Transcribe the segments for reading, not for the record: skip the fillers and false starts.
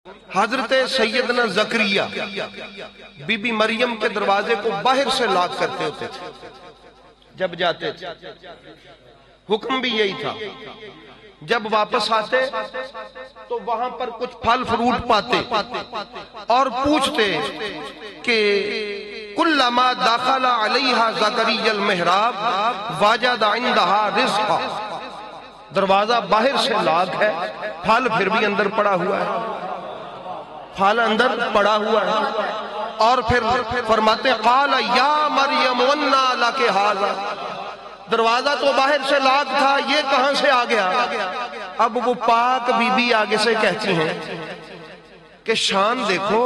حضرت سیدنا زکریا be be مریم کے دروازے کو باہر سے لاک کرتے ہوتے تھے جب جاتے تھے، حکم بھی یہی تھا۔ جب واپس آتے تو وہاں پر کچھ پھل فروٹ پاتے اور پوچھتے کہ کلما دخل علیہا زکریا المحراب وجد عندہا رزقا، دروازہ باہر سے لاک ہے، پھل پھر بھی اندر پڑا ہوا ہے، پھل اندر پڑا ہوا ہے، اور پھر فرماتے قال یا مریم انا لک ھذا، دروازہ تو باہر سے لاک تھا، یہ کہاں سے آ گیا؟ اب وہ پاک بی بی آگے سے کہتی ہیں کہ شان دیکھو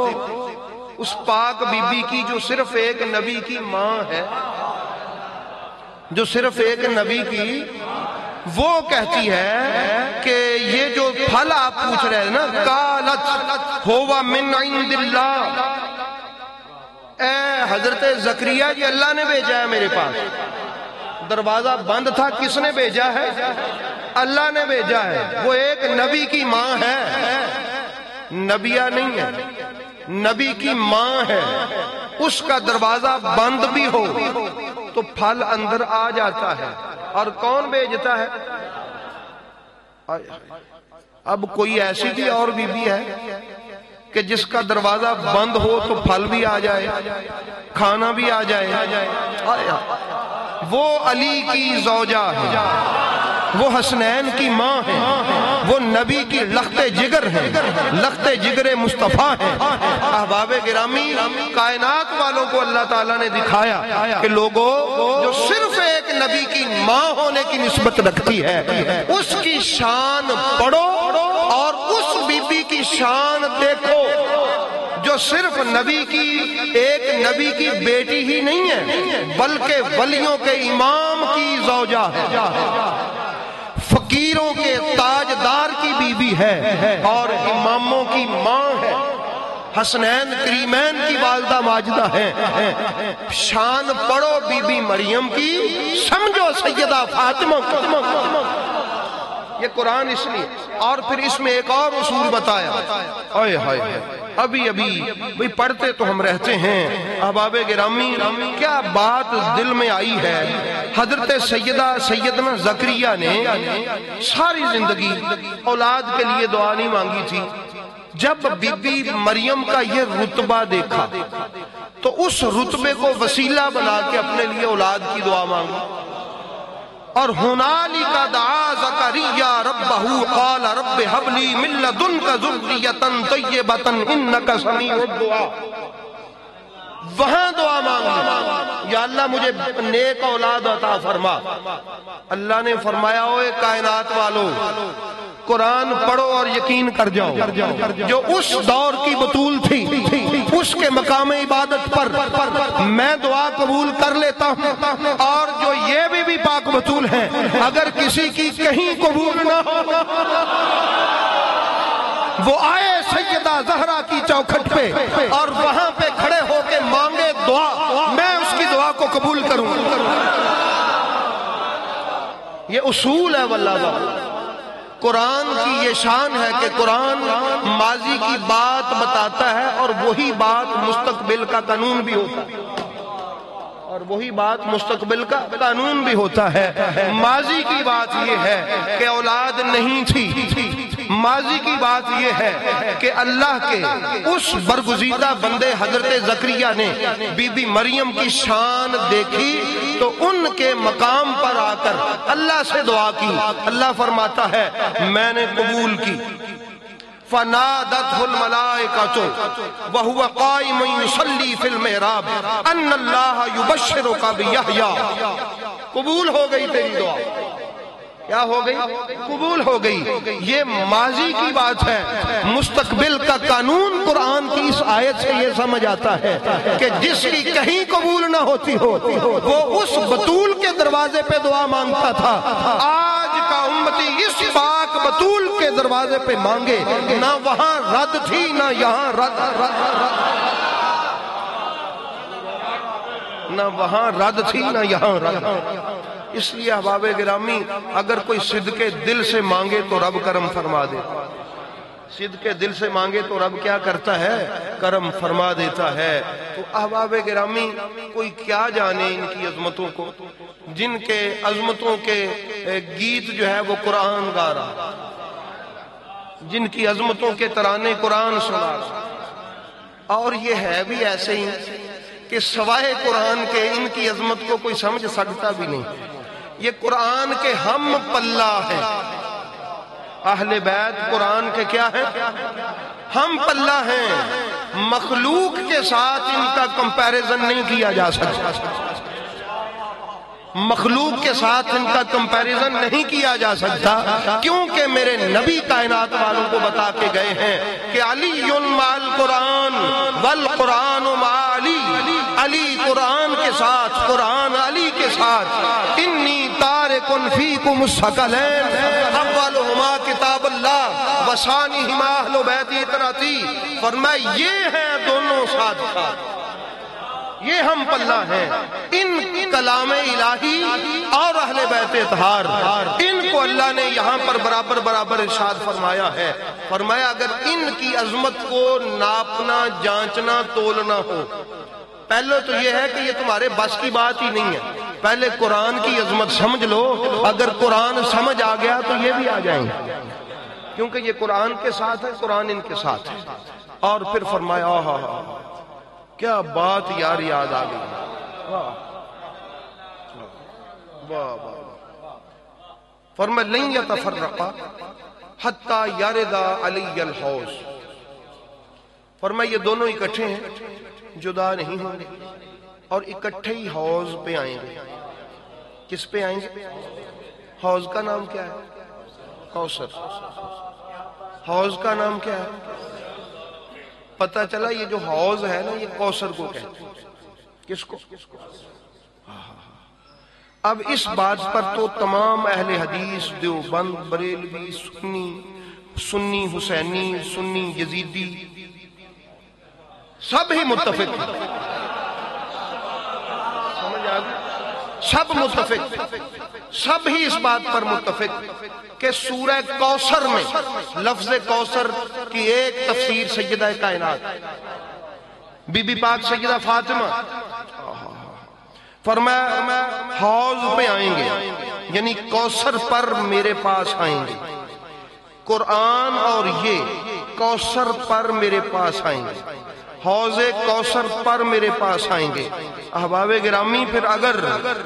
اس پاک بی بی کی جو صرف ایک نبی کی ماں ہے، جو صرف ایک نبی کی، وہ کہتی ہے کہ یہ جو پھل آپ پوچھ رہے ہیں نا، قالت ہوا من عند اللہ، اے حضرت زکریا جی اللہ نے بھیجا ہے میرے پاس، دروازہ بند تھا، کس نے بھیجا ہے؟ اللہ نے بھیجا ہے، وہ ایک نبی کی ماں ہے، نبیہ نہیں ہے، نبی کی ماں ہے، اس کا دروازہ بند بھی ہو تو پھل اندر آ جاتا ہے، اور کون بھیجتا ہے؟ اب کوئی ایسی بھی اور بی بی ہے کہ جس کا دروازہ بند ہو تو پھل بھی آ جائے، کھانا بھی آ جائے؟ وہ علی کی زوجہ ہے، وہ حسنین کی ماں ہے، وہ نبی کی لخت جگر ہے، لخت جگر مصطفیٰ ہے۔ احباب گرامی، کائنات والوں کو اللہ تعالیٰ نے دکھایا کہ لوگوں جو صرف ایک نبی کی ماں ہونے کی نسبت رکھتی ہے، اس کی شان پڑھو اور اس بی بی کی شان دیکھو جو صرف نبی کی، ایک نبی کی بیٹی ہی نہیں ہے بلکہ ولیوں کے امام کی زوجہ ہے، فقیروں کے تاجدار کی بی بی ہے، اور اماموں کی ماں ہے، حسنین کریمین کی والدہ ماجدہ ہے۔ شان پڑھو بی بی مریم کی، سمجھو سیدہ فاطمہ کو، یہ قرآن اس لیے۔ اور پھر اس میں ایک اور اصول بتایا، آئے ہائے ابھی بھئی پڑھتے تو ہم رہتے ہیں۔ احباب گرامی، کیا بات دل میں آئی ہے، حضرت سیدنا زکریا نے ساری زندگی اولاد کے لیے دعا نہیں مانگی تھی، جب بی بی مریم کا یہ رتبہ دیکھا تو اس رتبے کو وسیلہ بنا کے اپنے لیے اولاد کی دعا مانگی، اور ہنالک دعا زکریا ربہ قال رب ہب لی من لدنک ذریۃ طیبۃ انک سمیع الدعاء، وہاں دعا مانگی یا اللہ مجھے نیک اولاد عطا فرما۔ اللہ نے فرمایا اوے کائنات والو، قرآن پڑھو اور یقین کر جاؤ، جو اس دور کی بطول تھی اس کے مقام عبادت پر میں دعا قبول کر لیتا ہوں، اور جو یہ بھی پاک بطول ہیں اگر کسی کی کہیں قبول نہ ہو وہ آئے سیدہ زہرا کی چوکھٹ پہ اور وہاں پہ کھڑے ہو کے مانگے دعا، میں اس کی دعا کو قبول کروں۔ یہ اصول ہے واللہ، قرآن کی یہ شان ہے کہ قرآن ماضی کی بات بتاتا ہے اور وہی بات مستقبل کا قانون بھی ہوتا ہے، اور وہی بات مستقبل کا قانون بھی ہوتا ہے۔ ماضی کی بات یہ ہے کہ اولاد نہیں تھی، ماضی کی بات یہ ہے کہ اللہ کے اس برگزیدہ بندے حضرت زکریا نے بی بی مریم کی شان دیکھی تو ان کے مقام پر آ کر اللہ سے دعا کی، اللہ فرماتا ہے میں نے قبول کی۔ فنادته الملائکۃ وہو قائم یصلی فی المحراب ان اللہ یبشرک بیحییٰ، قبول ہو گئی تیری دعا، کیا ہو گئی؟ قبول ہو گئی۔ یہ ماضی کی بات ہے، مستقبل کا قانون قرآن کی اس آیت سے یہ سمجھ آتا ہے کہ جس کی کہیں قبول نہ ہوتی ہو وہ اس بطول کے دروازے پہ دعا مانگتا تھا، آج کا امتی اس پاک بطول کے دروازے پہ مانگے، نہ وہاں رد تھی نہ یہاں رد، نہ وہاں رد تھی نہ یہاں رد۔ اس لیے احباب گرامی، اگر کوئی صدقے دل سے مانگے تو رب کرم فرما دے۔ صدقے دل سے مانگے تو رب کیا کرتا ہے؟ کرم فرما دیتا ہے۔ تو احباب گرامی، کوئی کیا جانے ان کی عظمتوں کو، جن کے عظمتوں کے گیت جو ہے وہ قرآن گا رہا، جن کی عظمتوں کے ترانے قرآن سنا رہا۔ اور یہ ہے بھی ایسے ہی کہ سوائے قرآن کے ان کی عظمت کو کوئی سمجھ سکتا بھی نہیں۔ یہ قرآن کے ہم پلہ ہیں، اہل بیت قرآن کے کیا ہیں؟ ہم پلہ ہیں۔ مخلوق کے ساتھ ان کا کمپیریزن نہیں کیا جا سکتا، مخلوق کے ساتھ ان کا کمپیریزن نہیں کیا جا سکتا، کیونکہ میرے نبی کائنات والوں کو بتا کے گئے ہیں کہ علی مع القرآن والقرآن مع علی، علی قرآن کے ساتھ، قرآن علی کے ساتھ۔ انی تارک فیکم الثقلین اولہما کتاب اللہ وثانیہما اہل بیت اطراتی۔ فرمایا یہ ہیں دونوں ساتھ ساتھ، یہ ہم پلہ ہیں۔ ان کلام الہی اور اہل بیت اطہار، ان کو اللہ نے یہاں پر برابر برابر ارشاد فرمایا ہے۔ فرمایا اگر ان کی عظمت کو ناپنا، جانچنا، تولنا ہو، پہلے تو یہ ہے کہ یہ تمہارے بس کی بات ہی نہیں ہے۔ پہلے قرآن کی عظمت سمجھ لو، اگر قرآن سمجھ آ گیا تو یہ بھی آ جائیں گے، کیونکہ یہ قرآن کے ساتھ ہے، قرآن ان کے ساتھ ہے۔ اور پھر فرمایا آہا کیا بات یار یاد آ گئی، واہ واہ واہ۔ فرمایا لن یتفرقا حتی یرد علی الحوض۔ فرمایا یہ دونوں اکٹھے ہیں، جدا نہیں ہوں گے، اور اکٹھے ہی حوض پہ آئیں گے۔ کس پہ آئیں گے؟ حوض کا نام کیا ہے؟ کوثر۔ حوض کا نام کیا ہے؟ پتہ چلا یہ جو حوض ہے نا، یہ کوثر کو کہتے ہیں۔ کس کو؟ اب اس بات پر تو تمام اہل حدیث، دیوبند، بریلوی، سنی حسینی، سنی یزیدی، سب ہی متفق ہیں، سمجھ آ گئی؟ سب متفق، سب ہی اس بات پر متفق کہ سورہ کوثر میں لفظ کوثر کی ایک تفسیر سیدہ کائنات بی بی پاک سیدہ فاطمہ، فرمایا حوض پہ آئیں گے، یعنی کوثر پر میرے پاس آئیں گے۔ قرآن اور یہ کوثر پر میرے پاس آئیں گے، حوض کوثر پر میرے پاس آئیں گے۔ احباب گرامی، پھر اگر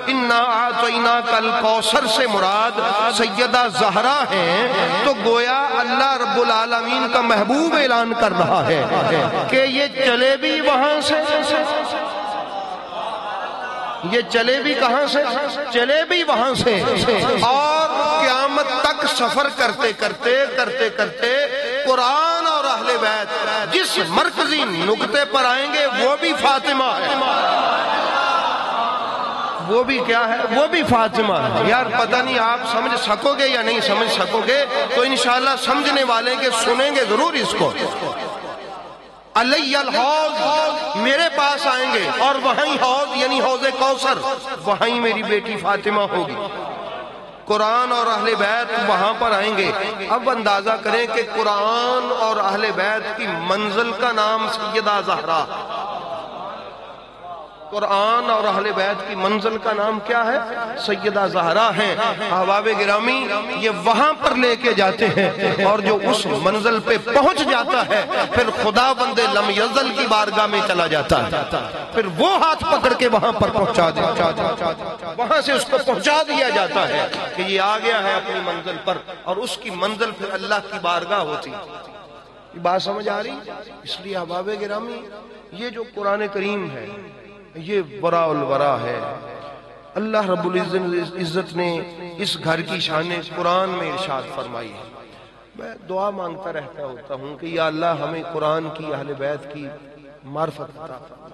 انا اعطیناک الکوثر سے مراد سیدہ زہرا ہیں تو گویا اللہ رب العالمین کا محبوب اعلان کر رہا ہے کہ یہ چلے بھی وہاں سے، یہ چلے بھی کہاں سے؟ چلے بھی وہاں سے، اور قیامت تک سفر کرتے کرتے کرتے کرتے قرآن اور اہل بیت جس مرکزی نقطے پر آئیں گے وہ بھی فاطمہ ہے، وہ بھی کیا ہے؟ وہ بھی فاطمہ ہے۔ یار پتہ نہیں آپ سمجھ سکو گے یا نہیں سمجھ سکو گے، تو انشاءاللہ سمجھنے والے کے سنیں گے ضرور اس کو۔ علی الحوض، میرے پاس آئیں گے، اور وہیں حوض یعنی حوض کوثر، وہیں میری بیٹی فاطمہ ہوگی۔ قرآن اور اہل بیت وہاں پر آئیں گے۔ اب اندازہ کریں کہ قرآن اور اہل بیت کی منزل کا نام سیدہ زہرا، قرآن اور اہل بیت کی منزل کا نام کیا ہے؟ سیدہ زہرا ہیں۔ احباب گرامی، یہ وہاں پر لے کے جاتے ہیں، اور جو اس منزل پہ پہنچ جاتا ہے پھر خدا بند لم یزل کی بارگاہ میں چلا جاتا ہے، پھر وہ ہاتھ پکڑ کے وہاں پر پہنچا دیتا، وہاں سے اس کو پہنچا دیا جاتا ہے کہ یہ آ گیا ہے اپنی منزل پر، اور اس کی منزل پھر اللہ کی بارگاہ ہوتی۔ یہ بات سمجھ آ رہی؟ اس لیے احباب گرامی، یہ جو قرآن کریم ہے یہ وراء الورا ہے۔ اللہ رب العزت نے اس گھر کی شان قرآن میں ارشاد فرمائی ہے۔ میں دعا مانگتا رہتا ہوتا ہوں کہ یا اللہ ہمیں قرآن کی، اہل بیت کی معرفت عطا فرما۔